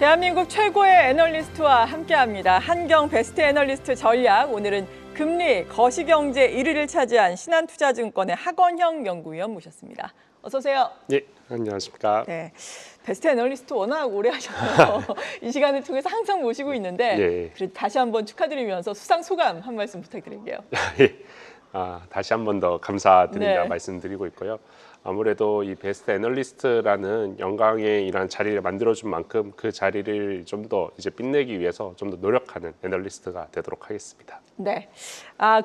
대한민국 최고의 애널리스트와 함께합니다. 한경 베스트 애널리스트 전략. 오늘은 금리, 거시경제 1위를 차지한 신한투자증권의 하건형 연구위원 모셨습니다. 어서 오세요. 네, 안녕하십니까. 네, 베스트 애널리스트 워낙 오래 하셔서 이 시간을 통해서 항상 모시고 있는데 예. 그래도 다시 한번 축하드리면서 수상 소감 한 말씀 부탁드릴게요. 예. 다시 한 번 더 감사드린다 네. 말씀드리고 있고요. 아무래도 이 베스트 애널리스트라는 영광의 이런 자리를 만들어준 만큼 그 자리를 좀 더 이제 빛내기 위해서 좀 더 노력하는 애널리스트가 되도록 하겠습니다. 네.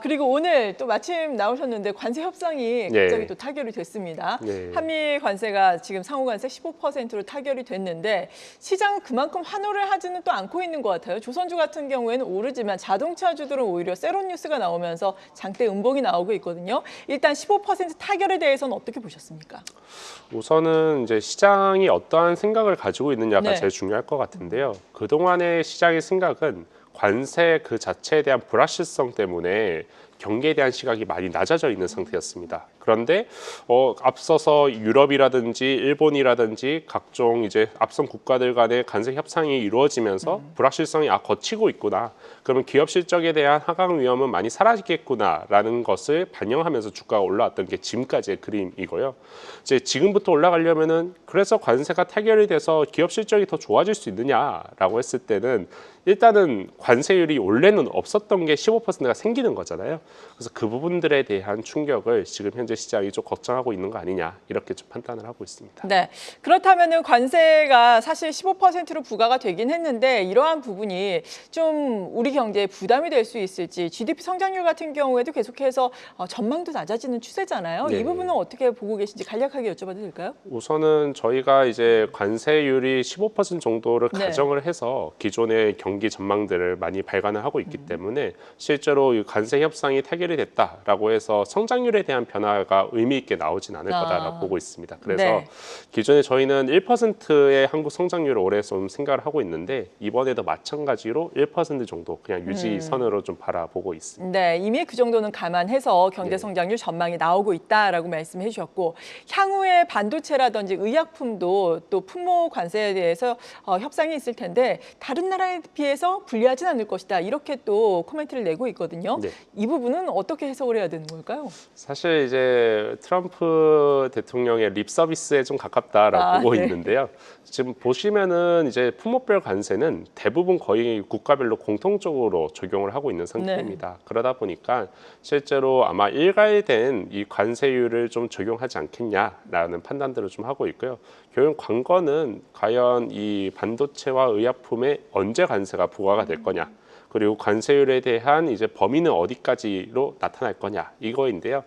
그리고 오늘 또 마침 나오셨는데 관세 협상이 갑자기 또 타결이 됐습니다. 한미 관세가 지금 상호 관세 15%로 타결이 됐는데 시장은 그만큼 환호를 하지는 또 않고 있는 것 같아요. 조선주 같은 경우에는 오르지만 자동차주들은 오히려 세론 뉴스가 나오면서 장대 음봉이 나오고 있거든요. 일단 15% 타결에 대해서는 어떻게 보셨습니까? 우선은 이제 시장이 어떠한 생각을 가지고 있느냐가 제일 중요할 것 같은데요. 그동안의 시장의 생각은 관세 그 자체에 대한 불확실성 때문에 경기에 대한 시각이 많이 낮아져 있는 상태였습니다. 그런데 앞서서 유럽이라든지 일본이라든지 각종 이제 앞선 국가들 간의 관세 협상이 이루어지면서 불확실성이 거치고 있구나. 그러면 기업 실적에 대한 하강 위험은 많이 사라지겠구나라는 것을 반영하면서 주가가 올라왔던 게 지금까지의 그림이고요. 이제 지금부터 올라가려면은 그래서 관세가 타결이 돼서 기업 실적이 더 좋아질 수 있느냐라고 했을 때는 일단은 관세율이 원래는 없었던 게 15%가 생기는 거잖아요. 그래서 그 부분들에 대한 충격을 지금 현재 시장이 좀 걱정하고 있는 거 아니냐 이렇게 좀 판단을 하고 있습니다. 네, 그렇다면은 관세가 사실 15%로 부과가 되긴 했는데 이러한 부분이 좀 우리 경제에 부담이 될 수 있을지 GDP 성장률 같은 경우에도 계속해서 전망도 낮아지는 추세잖아요. 네. 이 부분은 어떻게 보고 계신지 간략하게 여쭤봐도 될까요? 우선은 저희가 이제 관세율이 15% 정도를 가정을 해서 기존의 경기 전망들을 많이 발간을 하고 있기 때문에 실제로 이 관세 협상이 타결이 됐다라고 해서 성장률에 대한 변화가 의미 있게 나오진 않을 거다라고 보고 있습니다. 그래서 기존에 저희는 1%의 한국 성장률을 올해 좀 생각을 하고 있는데 이번에도 마찬가지로 1% 정도 그냥 유지선으로 좀 바라보고 있습니다. 네, 이미 그 정도는 감안해서 경제 성장률 전망이 나오고 있다라고 말씀해 주셨고 향후에 반도체라든지 의약품도 또 품목 관세에 대해서 협상이 있을 텐데 다른 나라에 비해서 불리하진 않을 것이다. 이렇게 또 코멘트를 내고 있거든요. 이 부분은 어떻게 해석을 해야 되는 걸까요? 사실 이제 트럼프 대통령의 립 서비스에 좀 가깝다라고 보고 있는데요. 지금 보시면은 이제 품목별 관세는 대부분 거의 국가별로 공통적으로 적용을 하고 있는 상태입니다. 그러다 보니까 실제로 아마 일괄된 이 관세율을 좀 적용하지 않겠냐라는 판단들을 좀 하고 있고요. 결국 관건은 과연 이 반도체와 의약품에 언제 관세가 부과가 될 거냐. 그리고 관세율에 대한 이제 범위는 어디까지로 나타날 거냐 이거인데요.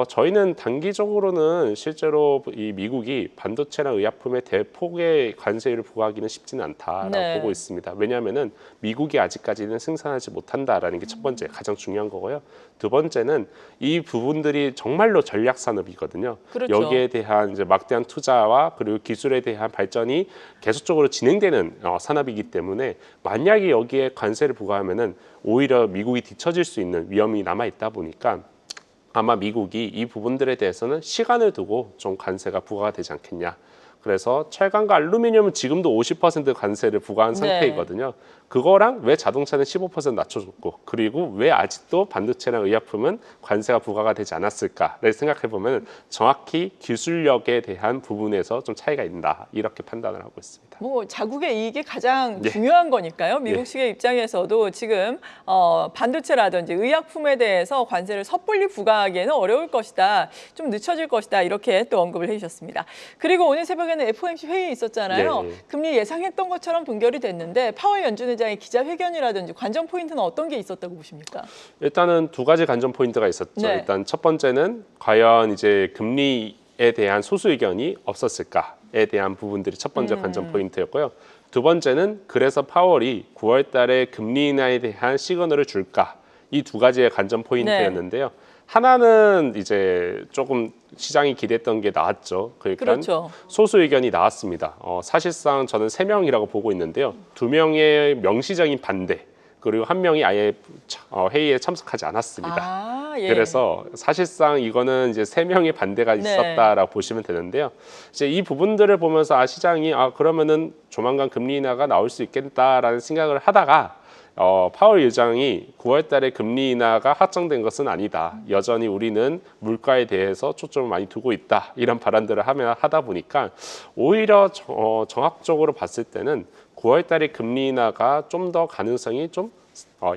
저희는 단기적으로는 실제로 이 미국이 반도체나 의약품에 대폭의 관세율을 부과하기는 쉽지는 않다라고 보고 있습니다. 왜냐하면은 미국이 아직까지는 생산하지 못한다라는 게 첫 번째 가장 중요한 거고요. 두 번째는 이 부분들이 정말로 전략 산업이거든요. 여기에 대한 이제 막대한 투자와 그리고 기술에 대한 발전이 계속적으로 진행되는 산업이기 때문에 만약에 여기에 관세를 부과하면은 오히려 미국이 뒤처질 수 있는 위험이 남아 있다 보니까 아마 미국이 이 부분들에 대해서는 시간을 두고 좀 관세가 부과가 되지 않겠냐. 그래서 철강과 알루미늄은 지금도 50% 관세를 부과한 상태이거든요. 그거랑 왜 자동차는 15% 낮춰줬고 그리고 왜 아직도 반도체나 의약품은 관세가 부과가 되지 않았을까를 생각해 보면 정확히 기술력에 대한 부분에서 좀 차이가 있다 이렇게 판단을 하고 있습니다. 뭐 자국의 이익이 가장 중요한 거니까요. 미국 측의 입장에서도 지금 반도체라든지 의약품에 대해서 관세를 섣불리 부과하기에는 어려울 것이다. 좀 늦춰질 것이다. 이렇게 또 언급을 해주셨습니다. 그리고 오늘 새벽에는 FOMC 회의 있었잖아요. 금리 예상했던 것처럼 동결이 됐는데 파월 연준 의장의 기자회견이라든지 관전 포인트는 어떤 게 있었다고 보십니까? 일단은 두 가지 관전 포인트가 있었죠. 일단 첫 번째는 과연 이제 금리에 대한 소수 의견이 없었을까에 대한 부분들이 첫 번째 관전 포인트였고요. 두 번째는 그래서 파월이 9월 달에 금리 인하에 대한 시그널을 줄까? 이 두 가지의 관전 포인트였는데요. 하나는 이제 조금 시장이 기대했던 게 나왔죠. 그러니까 소수 의견이 나왔습니다. 사실상 저는 3명이라고 보고 있는데요. 2명의 명시적인 반대, 그리고 1명이 아예 회의에 참석하지 않았습니다. 예. 그래서 사실상 이거는 이제 3명의 반대가 있었다라고 보시면 되는데요. 이제 이 부분들을 보면서 시장이 그러면은 조만간 금리 인하가 나올 수 있겠다라는 생각을 하다가 파월 의장이 9월 달에 금리 인하가 확정된 것은 아니다. 여전히 우리는 물가에 대해서 초점을 많이 두고 있다. 이런 발언들을 하다 보니까 오히려 정확적으로 봤을 때는 9월 달에 금리 인하가 좀 더 가능성이 좀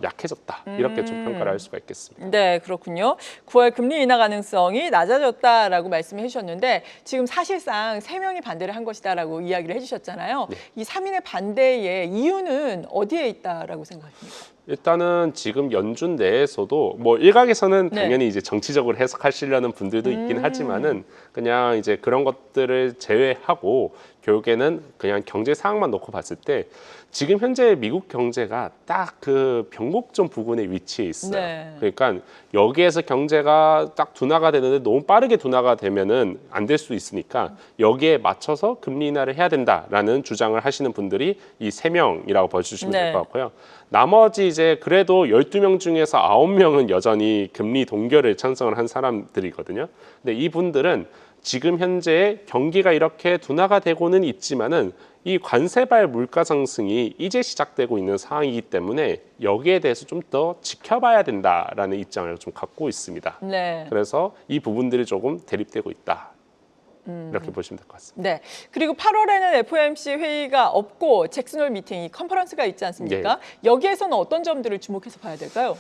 약해졌다. 이렇게 좀 평가를 할 수가 있겠습니다. 네, 그렇군요. 9월 금리 인하 가능성이 낮아졌다라고 말씀해 주셨는데 지금 사실상 3명이 반대를 한 것이다라고 이야기를 해주셨잖아요. 네. 이 3인의 반대의 이유는 어디에 있다라고 생각하십니까? 일단은 지금 연준 내에서도 뭐 일각에서는 네. 당연히 이제 정치적으로 해석하시려는 분들도 있긴 하지만은 그냥 이제 그런 것들을 제외하고 결국에는 그냥 경제 상황만 놓고 봤을 때 지금 현재 미국 경제가 딱 그 변곡점 부근에 위치해 있어요. 네. 그러니까 여기에서 경제가 딱 둔화가 되는데 너무 빠르게 둔화가 되면은 안 될 수 있으니까 여기에 맞춰서 금리 인하를 해야 된다라는 주장을 하시는 분들이 이 3명이라고 봐주시면 될 것 같고요. 나머지 이제 그래도 12명 중에서 9명은 여전히 금리 동결을 찬성을 한 사람들이거든요. 근데 이분들은 지금 현재 경기가 이렇게 둔화가 되고는 있지만은 이 관세발 물가 상승이 이제 시작되고 있는 상황이기 때문에 여기에 대해서 좀 더 지켜봐야 된다라는 입장을 좀 갖고 있습니다. 네. 그래서 이 부분들이 조금 대립되고 있다. 이렇게 보시면 될 것 같습니다. 네. 그리고 8월에는 FOMC 회의가 없고 잭슨홀 미팅, 컨퍼런스가 있지 않습니까? 여기에서는 어떤 점들을 주목해서 봐야 될까요?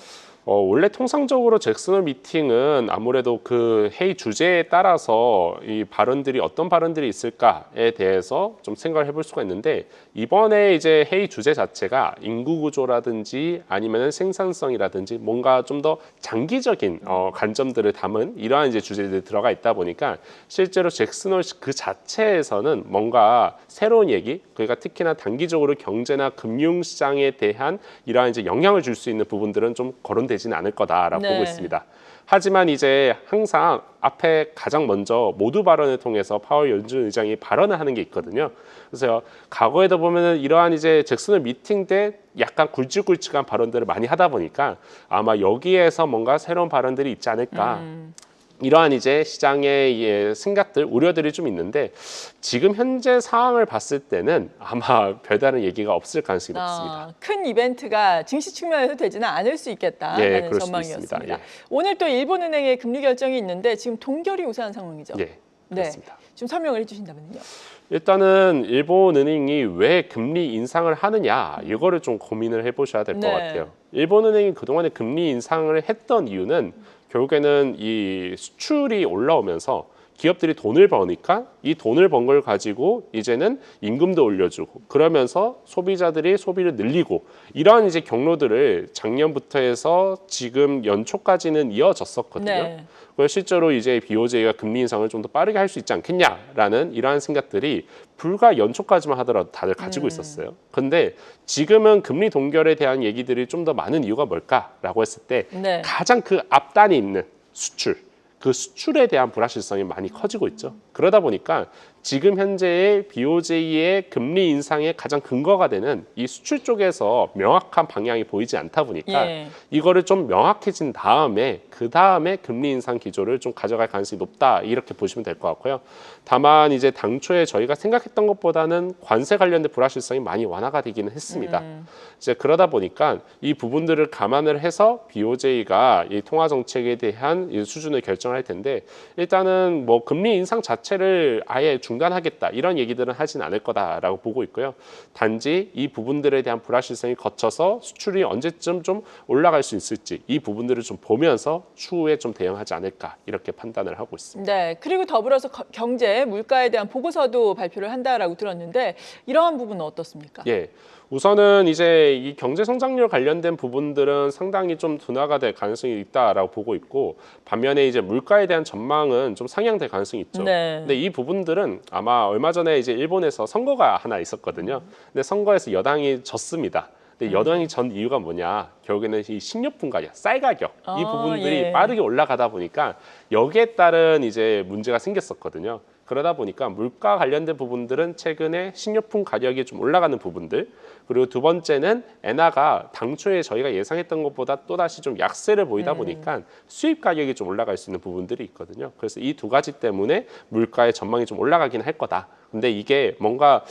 원래 통상적으로 잭슨홀 미팅은 아무래도 그 회의 주제에 따라서 이 발언들이 어떤 발언들이 있을까에 대해서 좀 생각을 해볼 수가 있는데 이번에 이제 회의 주제 자체가 인구 구조라든지 아니면은 생산성이라든지 뭔가 좀 더 장기적인 관점들을 담은 이러한 이제 주제들이 들어가 있다 보니까 실제로 잭슨홀 그 자체에서는 뭔가 새로운 얘기, 그러니까 특히나 단기적으로 경제나 금융 시장에 대한 이러한 이제 영향을 줄 수 있는 부분들은 좀 거론되지는 않을 거다라고 보고 있습니다. 하지만 이제 항상 앞에 가장 먼저 모두 발언을 통해서 파월 연준 의장이 발언을 하는 게 있거든요. 그래서 과거에도 보면은 이러한 이제 잭슨홀 미팅 때 약간 굵직굵직한 발언들을 많이 하다 보니까 아마 여기에서 뭔가 새로운 발언들이 있지 않을까. 이러한 이제 시장의 생각들, 우려들이 좀 있는데 지금 현재 상황을 봤을 때는 아마 별다른 얘기가 없을 가능성이 높습니다. 큰 이벤트가 증시 측면에서 되지는 않을 수 있겠다라는 그럴 전망이었습니다. 수도 있습니다. 오늘 또 일본은행의 금리 결정이 있는데 지금 동결이 우세한 상황이죠. 그렇습니다. 좀 설명을 해주신다면요. 일단은 일본은행이 왜 금리 인상을 하느냐 이거를 좀 고민을 해보셔야 될 것 같아요. 일본은행이 그동안에 금리 인상을 했던 이유는 결국에는 이 수출이 올라오면서 기업들이 돈을 버니까 이 돈을 번 걸 가지고 이제는 임금도 올려주고 그러면서 소비자들이 소비를 늘리고 이러한 이제 경로들을 작년부터 해서 지금 연초까지는 이어졌었거든요. 그래서 실제로 이제 BOJ가 금리 인상을 좀 더 빠르게 할 수 있지 않겠냐라는 이러한 생각들이 불과 연초까지만 하더라도 다들 가지고 있었어요. 그런데 지금은 금리 동결에 대한 얘기들이 좀 더 많은 이유가 뭘까라고 했을 때 가장 그 앞단에 있는 수출. 그 수출에 대한 불확실성이 많이 커지고 있죠. 그러다 보니까 지금 현재의 BOJ의 금리 인상의 가장 근거가 되는 이 수출 쪽에서 명확한 방향이 보이지 않다 보니까 이거를 좀 명확해진 다음에 그 다음에 금리 인상 기조를 좀 가져갈 가능성이 높다 이렇게 보시면 될 것 같고요. 다만 이제 당초에 저희가 생각했던 것보다는 관세 관련된 불확실성이 많이 완화가 되기는 했습니다. 이제 그러다 보니까 이 부분들을 감안을 해서 BOJ가 이 통화 정책에 대한 이 수준을 결정할 텐데 일단은 뭐 금리 인상 자체를 아예 중단하겠다 이런 얘기들은 하진 않을 거다라고 보고 있고요. 단지 이 부분들에 대한 불확실성이 거쳐서 수출이 언제쯤 좀 올라갈 수 있을지 이 부분들을 좀 보면서 추후에 좀 대응하지 않을까 이렇게 판단을 하고 있습니다. 네, 그리고 더불어서 경제, 물가에 대한 보고서도 발표를 한다라고 들었는데 이러한 부분은 어떻습니까? 우선은 이제 이 경제 성장률 관련된 부분들은 상당히 좀 둔화가 될 가능성이 있다라고 보고 있고 반면에 이제 물가에 대한 전망은 좀 상향될 가능성이 있죠. 근데 이 부분들은 아마 얼마 전에 이제 일본에서 선거가 하나 있었거든요. 근데 선거에서 여당이 졌습니다. 근데 여당이 전 이유가 뭐냐? 결국에는 이 식료품 가격, 쌀 가격 이 부분들이 빠르게 올라가다 보니까 여기에 따른 이제 문제가 생겼었거든요. 그러다 보니까 물가 관련된 부분들은 최근에 식료품 가격이 좀 올라가는 부분들 그리고 두 번째는 엔화가 당초에 저희가 예상했던 것보다 또다시 좀 약세를 보이다 보니까 수입 가격이 좀 올라갈 수 있는 부분들이 있거든요. 그래서 이 두 가지 때문에 물가의 전망이 좀 올라가긴 할 거다. 근데 이게 뭔가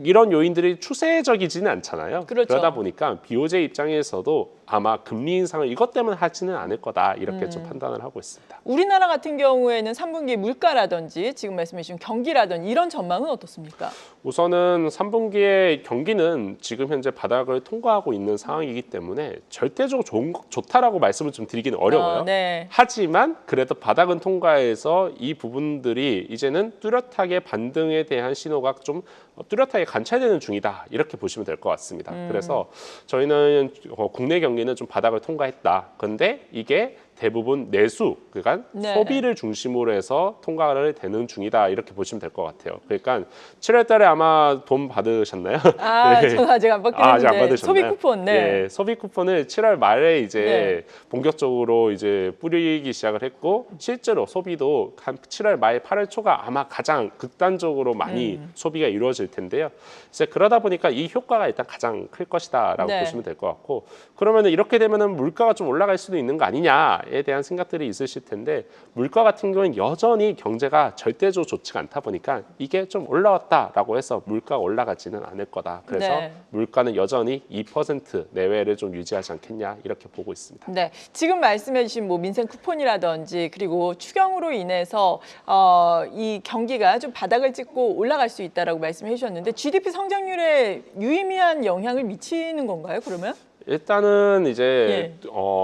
이런 요인들이 추세적이지는 않잖아요. 그렇죠. 그러다 보니까 BOJ 입장에서도 아마 금리 인상을 이것 때문에 하지는 않을 거다 이렇게 좀 판단을 하고 있습니다. 우리나라 같은 경우에는 3분기 물가라든지 지금 말씀해 주신 경기라든지 이런 전망은 어떻습니까? 우선은 3분기의 경기는 지금 현재 바닥을 통과하고 있는 상황이기 때문에 절대적으로 좋다라고 말씀을 좀 드리기는 어려워요. 네. 하지만 그래도 바닥은 통과해서 이 부분들이 이제는 뚜렷하게 반등에 대한 신호가 좀 뚜렷하게 관찰되는 중이다 이렇게 보시면 될 것 같습니다. 그래서 저희는 국내 경기는 좀 바닥을 통과했다. 그런데 이게 대부분 내수, 그러니까 네. 소비를 중심으로 해서 통과를 되는 중이다 이렇게 보시면 될 것 같아요. 그러니까 7월 달에 아마 돈 받으셨나요? 아, 네. 저는 아직 안 받긴 아직 안 했는데 소비 받으셨나요? 쿠폰, 네. 네, 소비 쿠폰을 7월 말에 이제 네. 본격적으로 이제 뿌리기 시작을 했고 실제로 소비도 한 7월 말, 8월 초가 아마 가장 극단적으로 많이 소비가 이루어질 텐데요. 이제 그러다 보니까 이 효과가 일단 가장 클 것이다라고 네. 보시면 될 것 같고 그러면은 이렇게 되면은 물가가 좀 올라갈 수도 있는 거 아니냐에 대한 생각들이 있으실 텐데 물가 같은 경우는 여전히 경제가 절대적으로 좋지가 않다 보니까 이게 좀 올라왔다라고 해서 물가가 올라가지는 않을 거다. 그래서 네. 물가는 여전히 2% 내외를 좀 유지하지 않겠냐 이렇게 보고 있습니다. 네, 지금 말씀해주신 뭐 민생 쿠폰이라든지 그리고 추경으로 인해서 이 경기가 좀 바닥을 찍고 올라갈 수 있다라고 말씀해 주셨는데 GDP 성장률에 유의미한 영향을 미치는 건가요? 그러면? 일단은 이제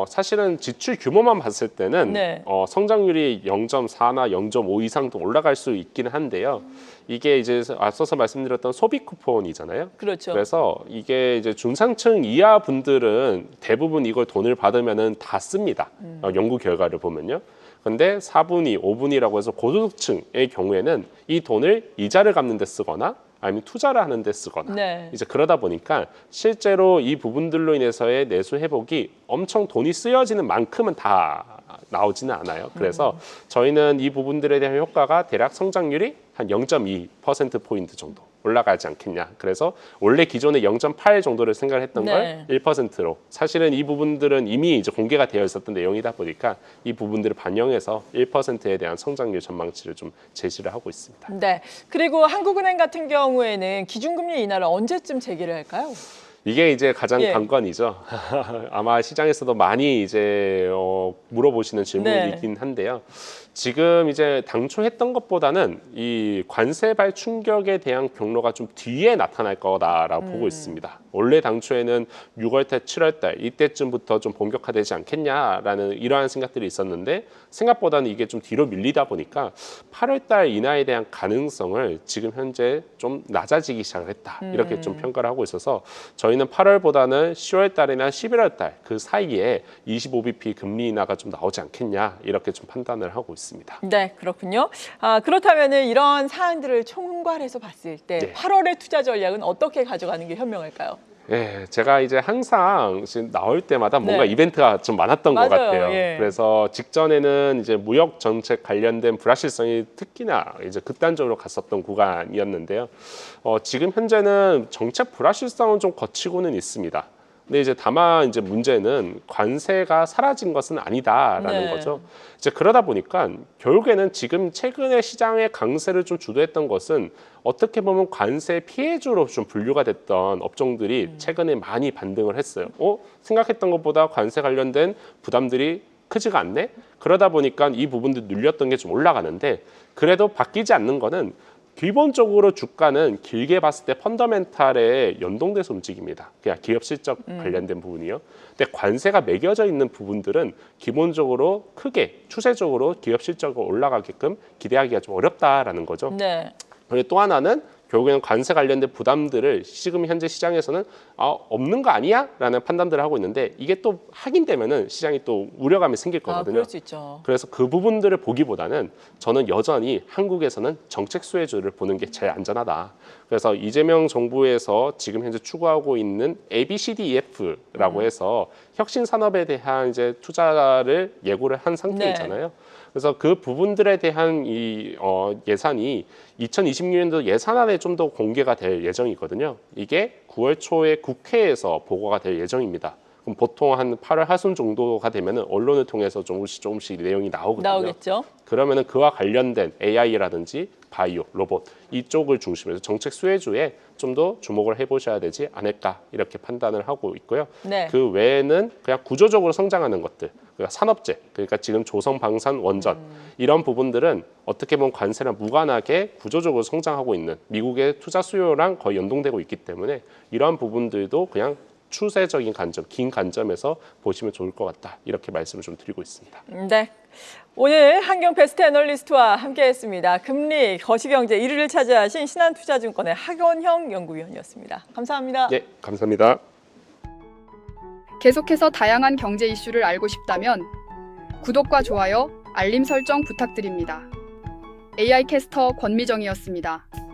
사실은 지출 규모만 봤을 때는 네. 성장률이 0.4나 0.5 이상도 올라갈 수 있기는 한데요. 이게 이제 앞서서 말씀드렸던 소비 쿠폰이잖아요. 그렇죠. 그래서 이게 이제 중상층 이하 분들은 대부분 이걸 돈을 받으면은 다 씁니다. 연구 결과를 보면요. 근데 4분위, 5분위라고 해서 고소득층의 경우에는 이 돈을 이자를 갚는 데 쓰거나 아니면 투자를 하는 데 쓰거나 네. 이제 그러다 보니까 실제로 이 부분들로 인해서의 내수 회복이 엄청 돈이 쓰여지는 만큼은 다 나오지는 않아요. 그래서 저희는 이 부분들에 대한 효과가 대략 성장률이 한 0.2%포인트 정도 올라가지 않겠냐. 그래서 원래 기존에 0.8 정도를 생각을 했던 네. 걸 1%로 사실은 이 부분들은 이미 이제 공개가 되어 있었던 내용이다 보니까 이 부분들을 반영해서 1%에 대한 성장률 전망치를 좀 제시를 하고 있습니다. 네. 그리고 한국은행 같은 경우에는 기준금리 인하를 언제쯤 재개를 할까요? 이게 이제 가장 예. 관건이죠. 아마 시장에서도 많이 이제 물어보시는 질문이긴 한데요. 지금 이제 당초 했던 것보다는 이 관세발 충격에 대한 경로가 좀 뒤에 나타날 거다라고 보고 있습니다. 원래 당초에는 6월달, 7월달 이때쯤부터 좀 본격화되지 않겠냐라는 이러한 생각들이 있었는데 생각보다는 이게 좀 뒤로 밀리다 보니까 8월달 인하에 대한 가능성을 지금 현재 좀 낮아지기 시작을 했다. 이렇게 좀 평가를 하고 있어서 저희는 8월보다는 10월달이나 11월달 그 사이에 25bp 금리 인하가 좀 나오지 않겠냐 이렇게 좀 판단을 하고 있습니다. 네, 그렇군요. 그렇다면은 이런 사안들을 총괄해서 봤을 때 네. 8월의 투자 전략은 어떻게 가져가는 게 현명할까요? 예, 제가 이제 항상 지금 나올 때마다 뭔가 네. 이벤트가 좀 많았던 것 맞아요. 같아요. 예. 그래서 직전에는 이제 무역 정책 관련된 불확실성이 특히나 이제 극단적으로 갔었던 구간이었는데요. 지금 현재는 정책 불확실성은 좀 거치고는 있습니다. 근데 이제 다만 이제 문제는 관세가 사라진 것은 아니다라는 네. 거죠. 이제 그러다 보니까 결국에는 지금 최근에 시장의 강세를 좀 주도했던 것은 어떻게 보면 관세 피해주로 좀 분류가 됐던 업종들이 최근에 많이 반등을 했어요. 생각했던 것보다 관세 관련된 부담들이 크지가 않네. 그러다 보니까 이 부분들 눌렸던 게 좀 올라가는데 그래도 바뀌지 않는 거는 기본적으로 주가는 길게 봤을 때 펀더멘탈에 연동돼서 움직입니다. 그냥 기업 실적 관련된 부분이요. 근데 관세가 매겨져 있는 부분들은 기본적으로 크게 추세적으로 기업 실적이 올라가게끔 기대하기가 좀 어렵다라는 거죠. 네. 그리고 또 하나는 결국에는 관세 관련된 부담들을 지금 현재 시장에서는 없는 거 아니야? 라는 판단들을 하고 있는데 이게 또 확인되면은 시장이 또 우려감이 생길 거거든요. 그럴 수 있죠. 그래서 그 부분들을 보기보다는 저는 여전히 한국에서는 정책 수혜주를 보는 게 제일 안전하다. 그래서 이재명 정부에서 지금 현재 추구하고 있는 ABCDEF라고 해서 혁신 산업에 대한 이제 투자를 예고를 한 상태이잖아요. 그래서 그 부분들에 대한 이 예산이 2026년도 예산안에 좀 더 공개가 될 예정이거든요. 이게 9월 초에 국회에서 보고가 될 예정입니다. 그럼 보통 한 8월 하순 정도가 되면은 언론을 통해서 조금씩 내용이 나오거든요. 나오겠죠. 그러면은 그와 관련된 AI라든지 바이오, 로봇 이쪽을 중심으로 정책 수혜주에 좀 더 주목을 해보셔야 되지 않을까 이렇게 판단을 하고 있고요. 네. 그 외에는 그냥 구조적으로 성장하는 것들, 그러니까 산업재, 그러니까 지금 조선, 방산, 원전 이런 부분들은 어떻게 보면 관세랑 무관하게 구조적으로 성장하고 있는 미국의 투자 수요랑 거의 연동되고 있기 때문에 이러한 부분들도 그냥 추세적인 관점, 긴 관점에서 보시면 좋을 것 같다. 이렇게 말씀을 좀 드리고 있습니다. 네. 오늘 한경베스트 애널리스트와 함께했습니다. 금리, 거시경제 1위를 차지하신 신한투자증권의 하건형 연구위원이었습니다. 감사합니다. 네, 감사합니다. 계속해서 다양한 경제 이슈를 알고 싶다면 구독과 좋아요, 알림 설정 부탁드립니다. AI 캐스터 권미정이었습니다.